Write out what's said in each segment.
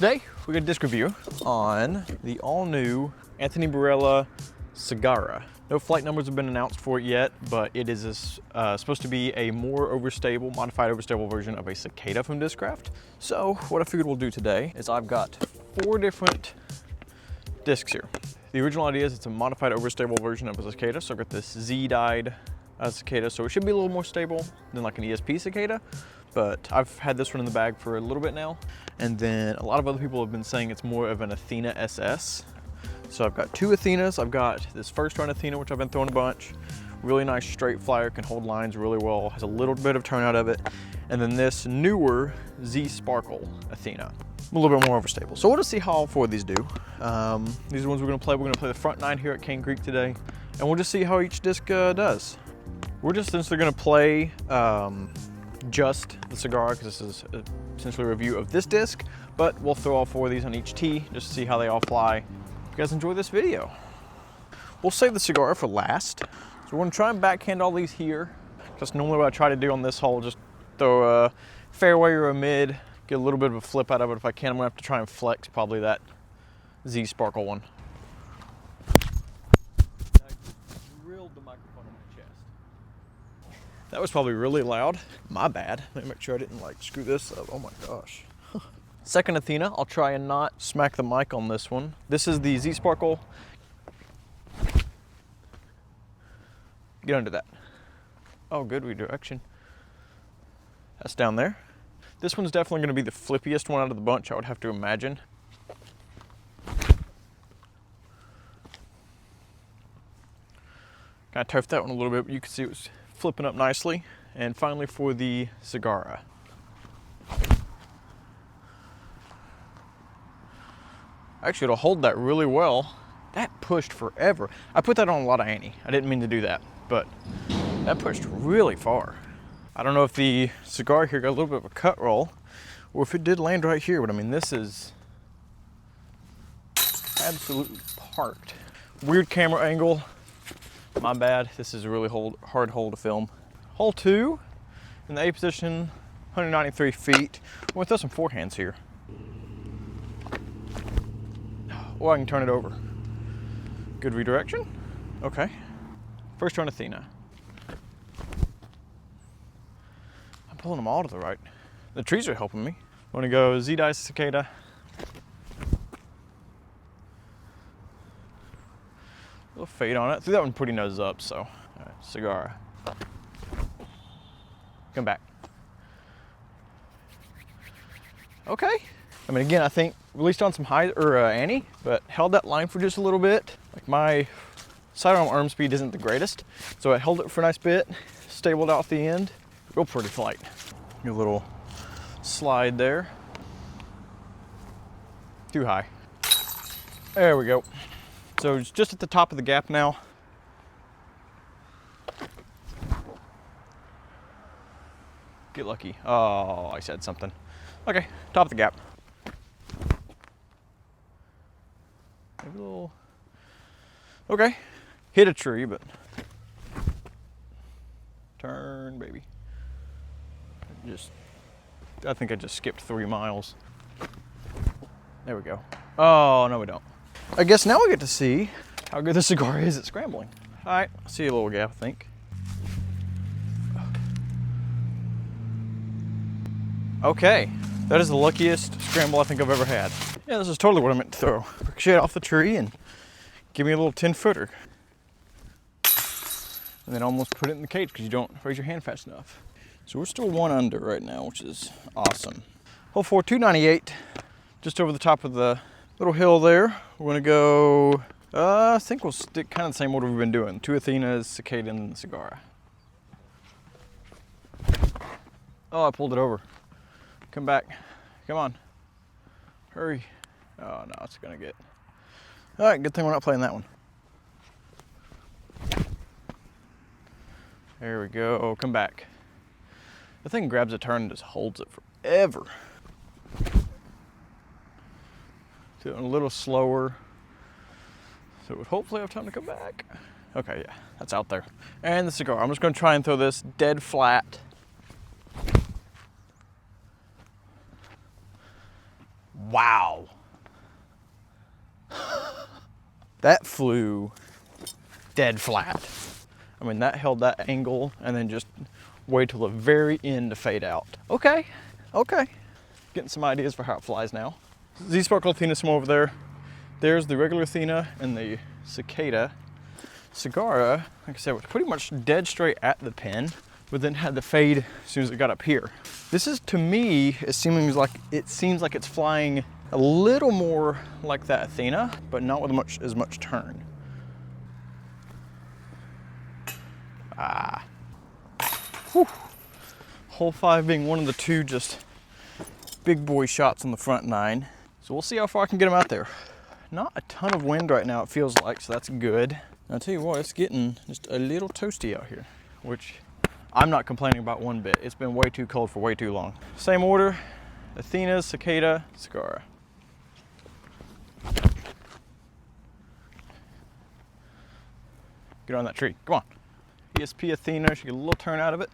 Today, we got a disc review on the all-new Anthony Barela Cigarra. No flight numbers have been announced for it yet, but it is supposed to be a more overstable, modified overstable version of a Cicada from Discraft. So what I figured we'll do today is I've got 4 different discs here. The original idea is it's a modified overstable version of a Cicada, so I've got this Z-dyed Cicada, so it should be a little more stable than like an ESP Cicada, but I've had this one in the bag for a little bit now. And then a lot of other people have been saying it's more of an Athena SS. So I've got 2 Athenas. I've got this first run Athena, which I've been throwing a bunch. Really nice straight flyer, can hold lines really well, has a little bit of turnout of it. And then this newer Z Sparkle Athena, a little bit more overstable. So we'll just see how all 4 of these do. These are the ones we're gonna play. We're gonna play the front 9 here at Cane Creek today, and we'll just see how each disc does. We're just essentially gonna play just the Cigarra, because this is essentially a review of this disc, but we'll throw all 4 of these on each tee just to see how they all fly. If you guys enjoy this video. We'll save the Cigarra for last. So we're gonna try and backhand all these here. That's normally what I try to do on this hole, just throw a fairway or a mid, get a little bit of a flip out of it. If I can, I'm gonna have to try and flex probably that Z Sparkle one. Drilled the microphone in my chest. That was probably really loud. My bad. Let me make sure I didn't like screw this up. Oh my gosh. Second Athena, I'll try and not smack the mic on this one. This is the Z Sparkle. Get under that. Oh, good redirection. That's down there. This one's definitely gonna be the flippiest one out of the bunch, I would have to imagine. Kind of turfed that one a little bit, but you can see it was flipping up nicely. And finally for the Cigarra. Actually, it'll hold that really well. That pushed forever. I put that on a lot of ante. I didn't mean to do that, but that pushed really far. I don't know if the Cigarra here got a little bit of a cut roll, or if it did land right here, but I mean, this is absolutely parked. Weird camera angle. My bad. This is a really hard hole to film. Hole 2 in the A position, 193 feet. I'm gonna throw some forehands here. Or I can turn it over. Good redirection. Okay. First run Athena. I'm pulling them all to the right. The trees are helping me. I'm gonna go Z-dyed Cicada. A little fade on it. Threw that one pretty nose up, so. All right, Cigarra. Come back. Okay. I mean, again, I think released on some high ante, but held that line for just a little bit. Like my sidearm arm speed isn't the greatest, so I held it for a nice bit, stabled out the end. Real pretty flight. A little slide there. Too high. There we go. So it's just at the top of the gap now. Get lucky. Oh, I said something. Okay, top of the gap. Maybe a little. Okay, hit a tree, but turn, baby. I think I just skipped 3 miles. There we go. Oh, no we don't. I guess now we get to see how good the Cigarra is at scrambling. All right, see a little gap, I think. Okay, that is the luckiest scramble I think I've ever had. Yeah, this is totally what I meant to throw. Ricochet off the tree and give me a little 10-footer. And then almost put it in the cage because you don't raise your hand fast enough. So we're still 1 under right now, which is awesome. Hole 4, 298, just over the top of the little hill there. We're gonna go, I think we'll stick kind of the same order we've been doing. 2 Athenas, Cicada, and the Cigarra. Oh, I pulled it over. Come back, come on, hurry. Oh no, it's gonna get. All right, good thing we're not playing that one. There we go, oh, come back. The thing grabs a turn and just holds it forever. Doing a little slower, so it would hopefully have time to come back. Okay, yeah, that's out there. And the Cigarra, I'm just gonna try and throw this dead flat Wow. That flew dead flat. I mean, that held that angle and then just wait till the very end to fade out. Okay, okay. Getting some ideas for how it flies now. Z-Sparkle Athena swim over there. There's the regular Athena and the Cicada. Cigarra, like I said, was pretty much dead straight at the pin, but then had the fade as soon as it got up here. This is, to me, it seems like it's flying a little more like that Athena, but not with as much turn. Ah. Whew. Hole 5 being one of the two just big boy shots on the front 9. So we'll see how far I can get them out there. Not a ton of wind right now, it feels like, so that's good. I'll tell you what, it's getting just a little toasty out here, which I'm not complaining about one bit. It's been way too cold for way too long. Same order, Athena, Cicada, Cigarra. Get on that tree, come on. ESP Athena, she get a little turn out of it.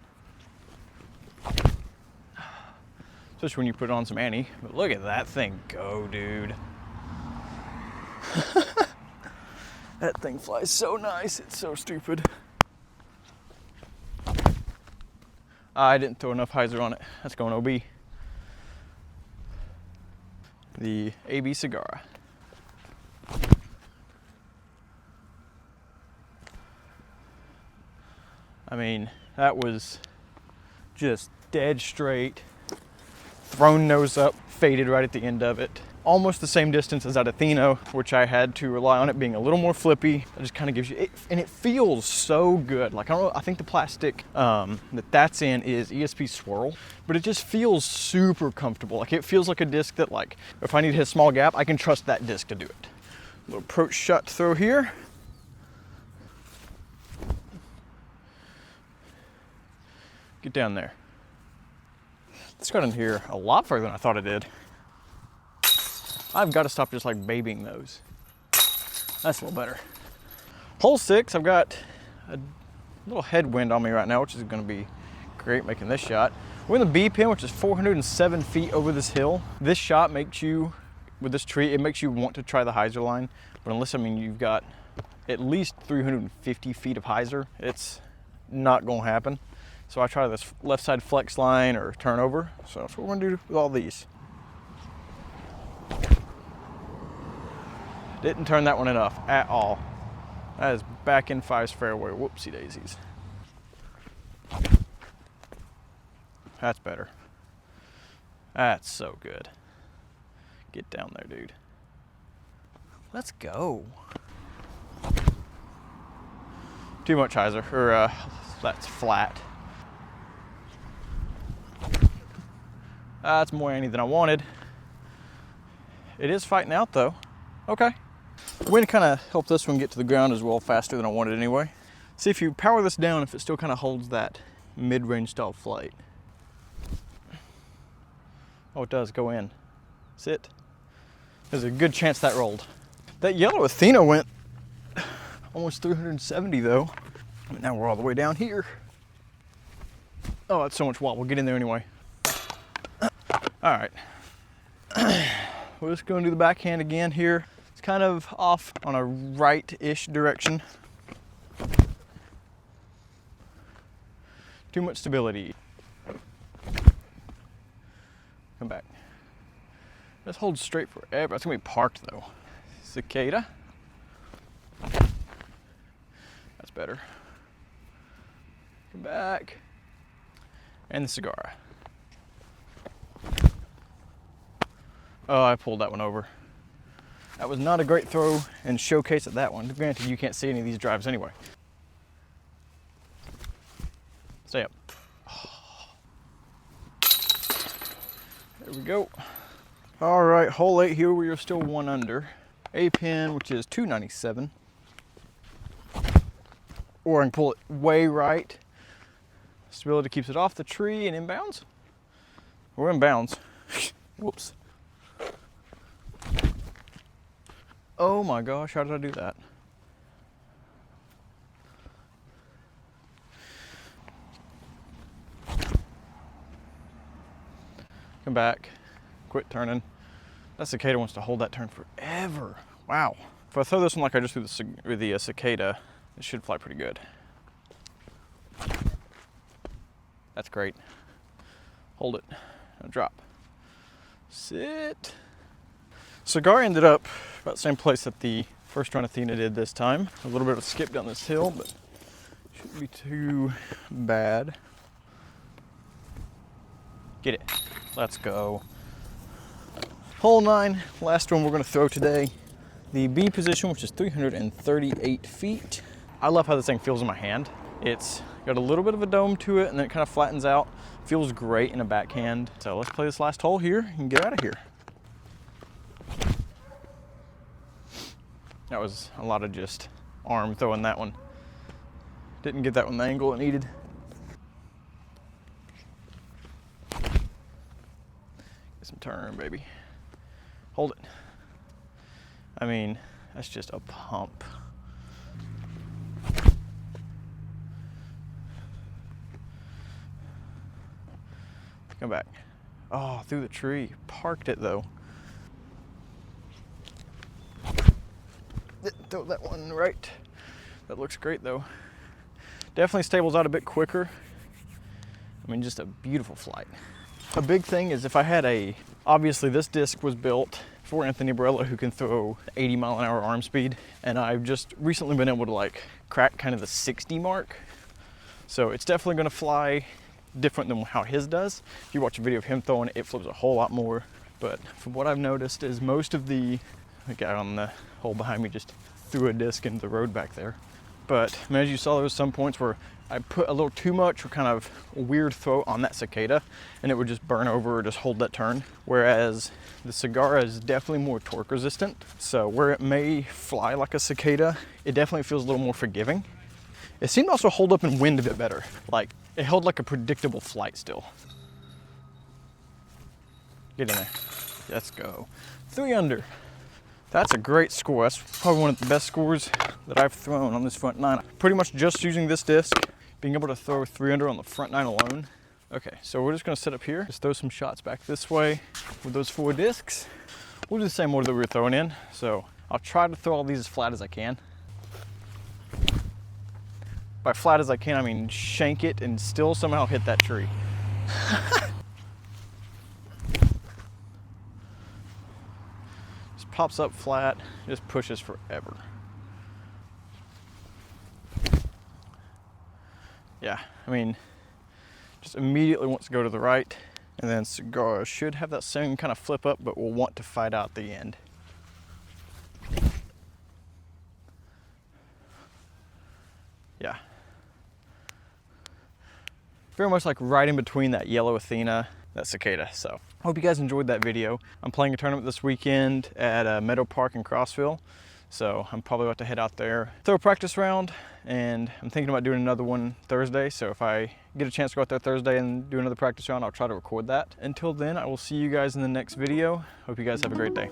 Especially when you put on some Annie. But look at that thing go, dude. That thing flies so nice, it's so stupid. I didn't throw enough hyzer on it. That's going OB. The AB Cigarra. I mean, that was just dead straight, thrown nose up, faded right at the end of it. Almost the same distance as that Athena, which I had to rely on it being a little more flippy. It just kind of gives you, and it feels so good. Like, I don't know, I think the plastic that's in is ESP Swirl, but it just feels super comfortable. Like, it feels like a disc that, like, if I need to hit a small gap, I can trust that disc to do it. Little approach shot throw here. Get down there. This got in here a lot further than I thought it did. I've got to stop just like babying those. That's a little better. Hole 6, I've got a little headwind on me right now, which is going to be great making this shot. We're in the B pin, which is 407 feet over this hill. This shot makes you, with this tree, it makes you want to try the hyzer line. But unless, I mean, you've got at least 350 feet of hyzer, it's not going to happen. So I try this left side flex line or turnover. So that's what we're gonna do with all these. Didn't turn that one enough at all. That is back in 5's fairway, whoopsie daisies. That's better. That's so good. Get down there, dude. Let's go. Too much hyzer, or that's flat. That's more Annie than I wanted. It is fighting out though. Okay. The wind kind of helped this one get to the ground as well faster than I wanted anyway. See if you power this down, if it still kind of holds that mid-range style flight. Oh, it does go in. Sit. There's a good chance that rolled. That yellow Athena went almost 370 though. But now we're all the way down here. Oh, that's so much wobble. We'll get in there anyway. All right, we're just going to do the backhand again here. It's kind of off on a right-ish direction. Too much stability. Come back. This holds straight forever. It's gonna be parked though. Cicada. That's better. Come back. And the Cigarra. Oh, I pulled that one over. That was not a great throw and showcase at that one. Granted, you can't see any of these drives anyway. Stay up. There we go. All right, hole 8 here, we are still 1 under. A pin, which is 297. Or I can pull it way right. Stability keeps it off the tree and inbounds. We're inbounds. Whoops. Oh my gosh, how did I do that? Come back, quit turning. That cicada wants to hold that turn forever. Wow. If I throw this one like I just threw the cicada, it should fly pretty good. That's great. Hold it. Now drop. Sit. Cigarra ended up about the same place that the first run Athena did this time. A little bit of a skip down this hill, but shouldn't be too bad. Get it. Let's go. Hole 9, last one we're going to throw today. The B position, which is 338 feet. I love how this thing feels in my hand. It's got a little bit of a dome to it, and then it kind of flattens out. Feels great in a backhand. So let's play this last hole here and get out of here. That was a lot of just arm throwing that one. Didn't get that one the angle it needed. Get some turn, baby. Hold it. I mean, that's just a pump. Come back. Oh, through the tree. Parked it though. Throw that one right. That looks great though. Definitely stables out a bit quicker. I mean, just a beautiful flight. A big thing is if I had obviously this disc was built for Anthony Barela, who can throw 80-mile-an-hour arm speed, and I've just recently been able to like crack kind of the 60 mark. So it's definitely gonna fly different than how his does. If you watch a video of him throwing it, it flips a whole lot more. But from what I've noticed is most of the guy on the hole behind me just threw a disc into the road back there. But I mean, as you saw, there was some points where I put a little too much or kind of a weird throw on that cicada, and it would just burn over or just hold that turn. Whereas the Cigarra is definitely more torque resistant. So where it may fly like a cicada, it definitely feels a little more forgiving. It seemed to also hold up in wind a bit better. Like it held like a predictable flight still. Get in there. Let's go. 3 under. That's a great score. That's probably one of the best scores that I've thrown on this front 9. Pretty much just using this disc, being able to throw 3 under on the front 9 alone. Okay, so we're just gonna sit up here, just throw some shots back this way with those 4 discs. We'll do the same order that we were throwing in. So I'll try to throw all these as flat as I can. By flat as I can, I mean shank it and still somehow hit that tree. Pops up flat, just pushes forever. Yeah, I mean, just immediately wants to go to the right, and then Cigarra should have that same kind of flip up, but will want to fight out the end. Yeah. Very much like right in between that yellow Athena, that cicada. So I hope you guys enjoyed that video. I'm playing a tournament this weekend at Meadow Park in Crossville. So I'm probably about to head out there, throw a practice round, and I'm thinking about doing another one Thursday. So if I get a chance to go out there Thursday and do another practice round, I'll try to record that. Until then, I will see you guys in the next video. Hope you guys have a great day.